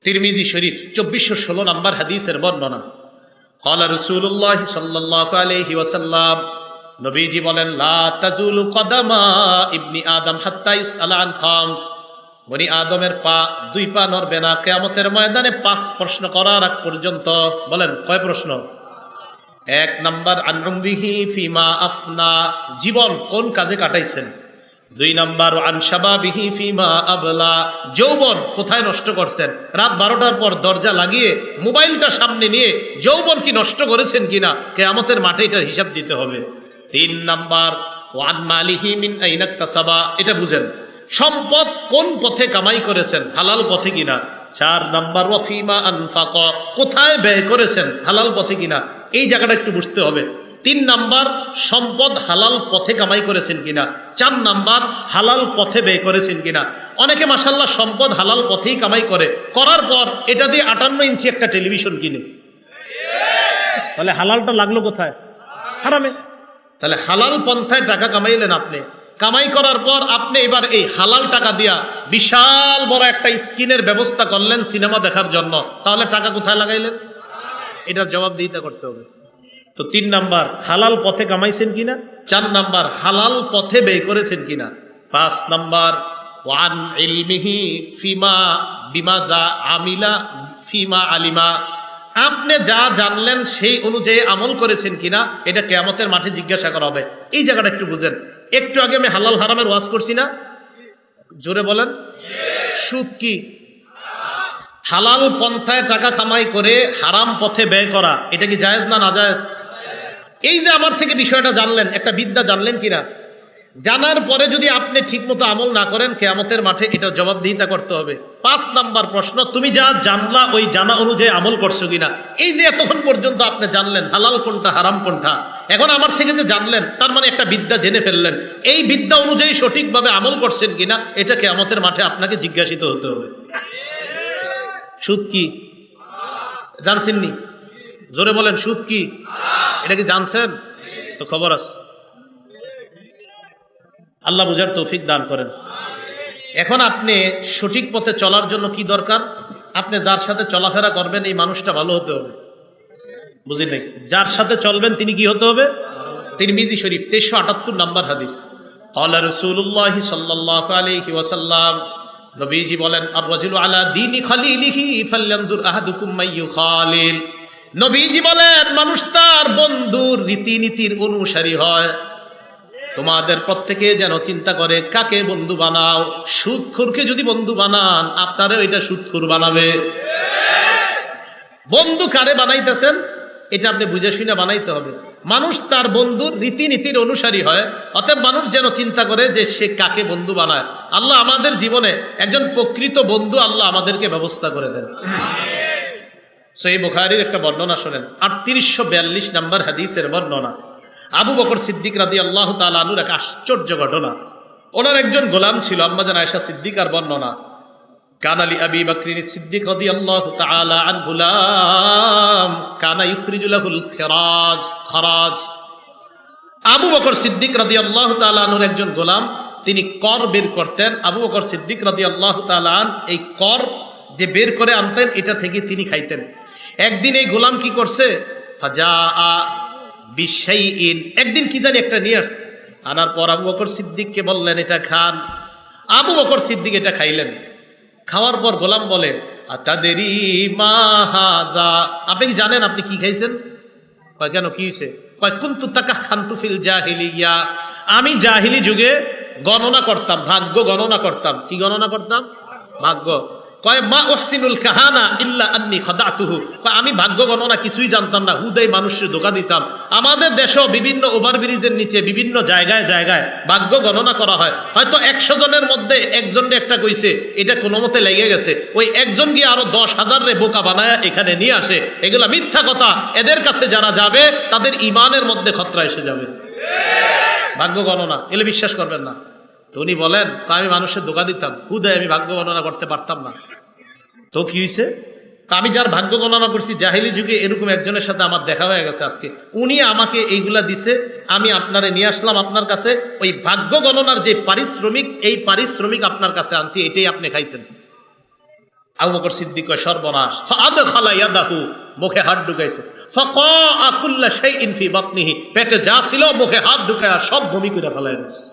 তিরমিজি শরীফ 2416 নম্বর হাদিসের বর্ণনা। ক্বালা রাসূলুল্লাহ সাল্লাল্লাহু আলাইহি ওয়াসাল্লাম, নবীজি বলেন, লা তাজুলু কদামা ইবনি আদম হাত্তা ইউসআলা আন খামস, বনি আদমের দুই পা নড়বে না কিয়ামতের ময়দানে 5 প্রশ্ন করার আগ পর্যন্ত। বলেন কয় প্রশ্ন? 1 নাম্বার আন উমরিহি ফিমা আফনা, জীবন কোন কাজে কাটাইছেন। 2 নাম্বার আন শাবাবিহি ফিমা আবলা, যৌবন কোথায় নষ্ট করছেন। রাত 12টার পর দরজা লাগিয়ে মোবাইলটা সামনে নিয়ে যৌবন কি নষ্ট করেছেন কিনা, কিয়ামতের মাঠে এটার হিসাব দিতে হবে। 3 নাম্বার ওয়ান মালিহি মিন আইনা ইকতাসাবা, এটা বুঝেন, সম্পদ কোন পথে কামাই করেছেন, হালাল পথে কিনা। 4 নাম্বার ওয়া ফিমা আনফাকা, কোথায় ব্যয় করেছেন, হালাল পথে কিনা, এই জায়গাটা একটু বুঝতে হবে। 3 নাম্বার সম্পদ হালাল পথে কামাই করেছেন কিনা। 4 নাম্বার হালাল পথে ব্যয় করেছেন কিনা। অনেকে মাশাআল্লাহ সম্পদ হালাল পথেই কামাই করার পর এটা দিয়ে 58 ইঞ্চি একটা টেলিভিশন কিনে। তাহলে হালালটা লাগলো কোথায়? হারামে। তাহলে হালাল পন্থায় টাকা কামাইলেন আপনি, কামাই করার পর আপনি এবার এই হালাল টাকা দিয়া বিশাল বড় একটা স্ক্রিনের ব্যবস্থা করলেন সিনেমা দেখার জন্য, তাহলে টাকা কোথায় লাগাইলেন? এটার জবাবদিহিতা করতে হবে। তো 3 নাম্বার হালাল পথে কামাইছেন কিনা। 4 নাম্বার হালাল পথে ব্যয় করেছেন কিনা। 5 নাম্বার ওয়ান ইলমিহি ফিমা বিমা যা আমিলা ফিমা আলিমা, আপনি যা জানলেন সেই অনুযায়ী আমল করেছেন কিনা, এটা কিয়ামতের মাঠে জিজ্ঞাসা করা হবে। এই জায়গাটা একটু বুঝেন। একটু আগে আমি হালাল হারামের ওয়াজ করছি না, জোরে বলেন। সুদ কি? হালাল পন্থায় টাকা কামাই করে হারাম পথে ব্যয় করা, এটা কি জায়েজ না নাজায়েজ? এই যে আমার থেকে বিষয়টা জানলেন, একটা বিদ্যা জানলেন কিনা, জানার পরে যদি আপনি ঠিকমতো আমল না করেন, কিয়ামতের মাঠে এটা জবাবদিহিতা করতে হবে। 5 নাম্বার প্রশ্ন, তুমি যা জানলা ওই জানা অনুযায়ী আমল করছো কিনা। এই যে এতক্ষণ পর্যন্ত আপনি জানলেন হালাল কোনটা হারাম কোনটা, এখন আমার থেকে যে জানলেন তার মানে একটা বিদ্যা জেনে ফেললেন, এই বিদ্যা অনুযায়ী সঠিকভাবে আমল করছেন কিনা, এটা কিয়ামতের মাঠে আপনাকে জিজ্ঞাসিত হতে হবে। সুদ কি জানছেননি? জোরে বলেন, সুদ কি? এটা কি জানছেন? তো খবর আছে। আল্লাহ বুঝার তৌফিক দান করেন। এখন আপনি সঠিক পথে চলার জন্য কি দরকার? আপনি যার সাথে চলাফেরা করবেন এই মানুষটা ভালো হতে হবে। বুঝি নাই? যার সাথে চলবেন তিনি কি হতে হবে? তিরমিজি শরীফ 2378 নম্বর হাদিস। ক্বালা রাসূলুল্লাহ সাল্লাল্লাহু আলাইহি ওয়াসাল্লাম, নবীজি বলেন, আর রাজুলু আলা দীনি খালিলিহি ফালয়ানজুর আহাদুকুম মাইয়ু খালিল। নবীজি বলেন, মানুষ তার বন্ধুর রীতিনীতির অনুসারী হয়। তোমাদের প্রত্যেকে যেন চিন্তা করে কাকে বন্ধু বানাও। সুদখোরকে যদি বন্ধু বানান, আপনারও এটা সুদখোর বানাবে। বন্ধু কারে বানাইতেছেন এটা আপনি বুঝে শুনে বানাইতে হবে। মানুষ তার বন্ধুর রীতিনীতির অনুসারী হয়, অতএব মানুষ যেন চিন্তা করে যে সে কাকে বন্ধু বানায়। আল্লাহ আমাদের জীবনে একজন প্রকৃত বন্ধু আল্লাহ আমাদেরকে ব্যবস্থা করে দেন। সহিহ বুখারীর একটা বর্ণনা শোনেন, 3842 নম্বর হাদিসের বর্ণনা। আবু বকর সিদ্দিক রাদিয়াল্লাহু তাআলা আনহুর এক আশ্চর্য ঘটনা। ওনার একজন গোলাম ছিল, আম্মাজান আয়েশা সিদ্দিকার বর্ণনা। কানা লি আবি বকরিন সিদ্দিক রাদিয়াল্লাহু তাআলা আন গুলাম কানা ইখরিজু লাহুল খরাজ। আবু বকর সিদ্দিক রাদিয়াল্লাহু তাআলা আনহুর একজন গোলাম, তিনি কর বের করতেন। আবু বকর সিদ্দিক রাদিয়াল্লাহু তাআলা আন এই কর যে বের করে আনতেন, এটা থেকে তিনি খাইতেন। একদিন এই গোলাম কি করছে, ফাজাআ বিশাইইন, একদিন কি জানি একটা নিয়ে আসছে। আনার পর আবু বকর সিদ্দিককে বললেন এটা খান। আবু বকর সিদ্দিক এটা খাইলেন। খাওয়ার পর গোলাম বলে, আতাদেরি মা হাযা, আপনি কি জানেন আপনি কি খাইছেন? কয় কেন, কি হয়েছে? কয় কুনতু তাকাখানতু ফিল জাহিলিয়া, আমি জাহিলি যুগে গণনা করতাম, ভাগ্য গণনা করতাম। কি গণনা করতাম? ভাগ্য। কয় মা উহসিনুল কাহানা ইল্লা আন্নী খাদাতুহু, আমি ভাগ্য গণনা কিছুই জানতাম না, হুদাই মানুষের ধোঁকা দিতাম। আমাদের দেশেও বিভিন্ন ওভারব্রিজের নিচে বিভিন্ন জায়গায় জায়গায় ভাগ্য গণনা করা হয়। হয়তো 100 জনের মধ্যে একজনরে একটা কইছে, এটা কোনো মতে লেগে গেছে, ওই একজন গিয়ে আরো 10,000 রে বোকা বানায় এখানে নিয়ে আসে। এগুলা মিথ্যা কথা। এদের কাছে যারা যাবে তাদের ইমানের মধ্যে খতরা এসে যাবে। ভাগ্য গণনা এলে বিশ্বাস করবেন না। তো উনি বলেন, আমি মানুষের ধোঁকা দিতাম, হুদাই আমি ভাগ্য গণনা করতে পারতাম না। তো কি হয়েছে? আমি যার ভাগ্য গণনা করছি জাহিলি যুগে, এরকম একজনের সাথে আমার দেখা হয়ে গেছে আজকে, উনি আমাকে এইগুলা দিছে, আমি আপনারে নিয়ে আসলাম আপনার কাছে। ওই ভাগ্য গণনার যে পারিশ্রমিক, এই পারিশ্রমিক আপনার কাছে আনছি, এটাই আপনি খাইছেন। আবু বকর সিদ্দিক কয় সর্বনাশ, ফাআদখালা ইয়াদাহু, মুখে হাত ঢুকাইছে, ফাকাআ কুল্লা শাইইন ফি বাতনিহি, পেটে যা ছিল মুখে হাত ঢুকায়া সব বমি করে ফেলায় দিছে।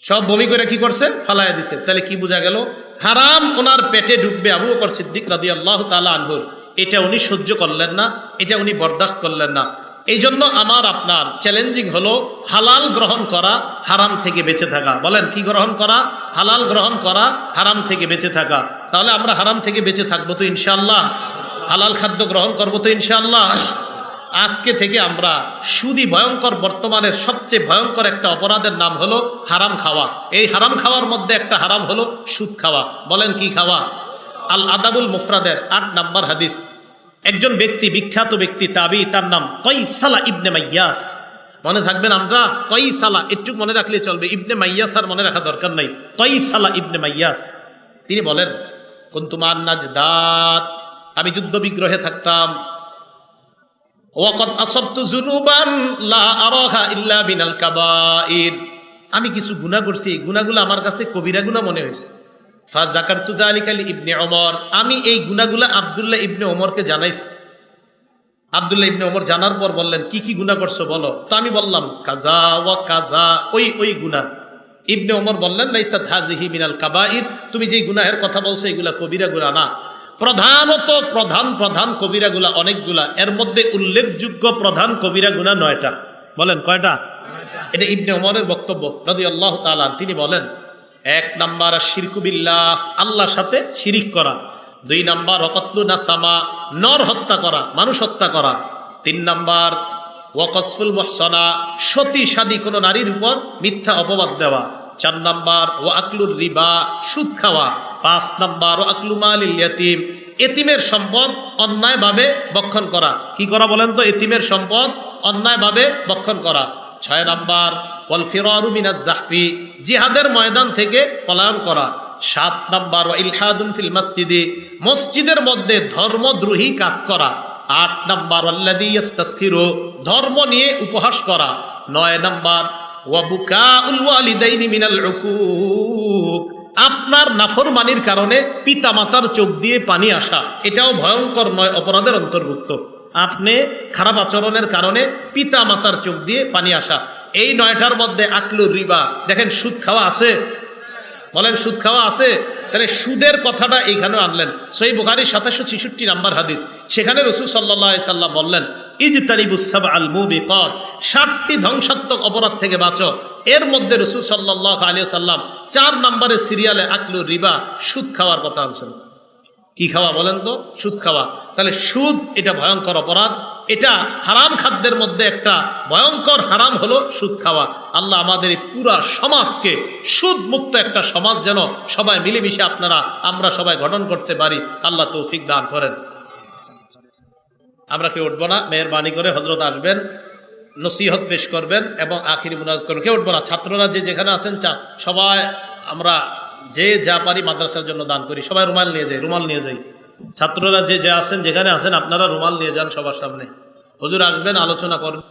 সব বমি করে কি করছে? ফালায়া দিছে। তাহলে কি বোঝা গেল? হারাম ওনার পেটে ঢুকবে আবু বকর সিদ্দিক রাদিয়াল্লাহু তাআলা আনহু, এটা উনি সহ্য করলেন না, এটা উনি বরদাস্ত করলেন না। এই জন্য আমার আপনার চ্যালেঞ্জিং হলো হালাল গ্রহণ করা, হারাম থেকে বেঁচে থাকা। বলেন কি গ্রহণ করা? হালাল গ্রহণ করা, হারাম থেকে বেঁচে থাকা। তাহলে আমরা হারাম থেকে বেঁচে থাকবো তো ইনশাআল্লাহ, হালাল খাদ্য গ্রহণ করবো তো ইনশাআল্লাহ। আজকে থেকে আমরা সুদী ভয়ঙ্কর, বর্তমানের সবচেয়ে ভয়ঙ্কর একটা অপরাধের নাম হলো হারাম খাওয়া। এই হারাম খাওয়ার মধ্যে একটা হারাম হলো সুদ খাওয়া। বলেন কি খাওয়া? আল আদাবুল মুফরাদের 8 নম্বর হাদিস, একজন ব্যক্তি, বিখ্যাত ব্যক্তি তাবি, তার নাম কয়সালা ইবনে মাইয়াস। মনে থাকবেন, আমরা কয়সালা একটু মনে রাখলে চলবে, ইবনে মাইয়াস আর মনে রাখা দরকার নাই। কয়সালা ইবনে মাইয়াস, তিনি বলেন, কুনতু মান নাজদাত, আমি যুদ্ধ বিগ্রহে থাকতাম, ওয়াকাদ আসাবতু যুনুবান লা আরাহা ইল্লা বিনাল কাবাইর, আমি কিছু গুনাহ করছি, এই গুনাহগুলো আমার কাছে কবিরা গুনাহ মনে হয়েছে। ফাযাকারতু যালিকা লি ইবনে ওমর, আমি এই গুনাহগুলো আব্দুল্লাহ ইবনে ওমরকে জানাইছি। আব্দুল্লাহ ইবনে ওমর জানার পর বললেন, কি কি গুনাহ করছো বলো। তো আমি বললাম কাজা ওয়া কাজা, ওই গুনাহ। ইবনে ওমর বললেন, লাইসাত হাযিহি মিনাল কাবাইর, তুমি যে গুনাহের কথা বলছো এগুলা কবিরা গুনাহ না। প্রধানত প্রধান কবিরা গুনাহ অনেকগুলা, এর মধ্যে উল্লেখযোগ্য প্রধান কবিরা গুনাহ 9টা। বলেন কয়টা? এটা ইবনে ওমরের বক্তব্য রাদিয়াল্লাহু তাআলা। তিনি বলেন, 1 নাম্বার শিরকু বিল্লাহ, আল্লাহর সাথে শিরিক করা। 2 নাম্বার ওয়াকাতলু নাসামা, নর হত্যা করা, মানুষ হত্যা করা। 3 নাম্বার ওয়াকসফুল মুহসানা, সতী সাদী কোনো নারীর উপর মিথ্যা অপবাদ দেওয়া। 4 নাম্বার ওয়াকলুর রিবা, সুদ খাওয়া। 5 নাম্বার ওয়াকলু মালিল ইয়াতীম, এতিমের সম্পদ অন্যায়ভাবে ভক্ষণ করা। কি করা বলেন তো? এতিমের সম্পদ অন্যায়ভাবে ভক্ষণ করা। 6 নাম্বার ওয়াল ফিরারু মিনাজ জাহফি, জিহাদের ময়দান থেকে পলায়ন করা। 7 নাম্বার ওয়া ইলহাদুন ফিল মসজিদি, মসজিদের মধ্যে ধর্মদ্রোহী কাজ করা। 8 নাম্বার আল্লাযী ইস্তাসখিরু, ধর্ম নিয়ে উপহাস করা। 9 নাম্বার ওয়া বুকাউল ওয়ালিদাইনি মিনাল উকুক, আপনার নাফরমানির কারণে পিতামাতার চোখ দিয়ে পানি আসা, এটাও ভয়ঙ্কর 9 অপরাধের অন্তর্ভুক্ত। আপনি খারাপ আচরণের কারণে পিতা মাতার চোখ দিয়ে পানি আসা। এই 9টার মধ্যে আকলুর রিবা, দেখেন সুদ খাওয়া আছে। বলেন সুদ খাওয়া আছে? তাহলে সুদের কথাটা এইখানে আনলেন। সহিহ বুখারী 766 নাম্বার হাদিস, সেখানে রাসূল সাল্লাল্লাহু আলাইহি সাল্লাম বললেন, ইজতানিবুস সাবআল মুবিকাত, 7টি ধ্বংসাত্মক অপরাধ থেকে বাঁচো। এর মধ্যে রাসূল সাল্লাল্লাহু আলাইহি সাল্লাম 4 নম্বরের সিরিয়ালে আকলুর রিবা, সুদ খাওয়ার কথা আনছেন। কি খাওয়া বলেন তো? সুদ খাওয়া। তাহলে সুদ এটা ভয়ঙ্কর অপরাধ, এটা হারাম খাদ্যের মধ্যে একটা ভয়ঙ্কর হারাম হলো সুদ খাওয়া। আল্লাহ আমাদের এই পুরা সমাজকে সুদ মুক্ত একটা সমাজ যেন সবাই মিলেমিশে আমরা সবাই গঠন করতে পারি, আল্লাহ তৌফিক দান করেন। আমরা কেউ উঠবো না, মেহরবানি করে হযরত আসবেন, নসিহত পেশ করবেন এবং আখিরি মুনাজাত করবেন। কেউ উঠবো না, ছাত্ররা যে যেখানে আছেন সবাই আমরা যে যা পারি মাদ্রাসার জন্য দান করি। সবাই রুমাল নিয়ে যাই। ছাত্ররা যে আছেন, যেখানে আছেন আপনারা রুমাল নিয়ে যান সবার সামনে। হুজুর আসবেন, আলোচনা করবেন।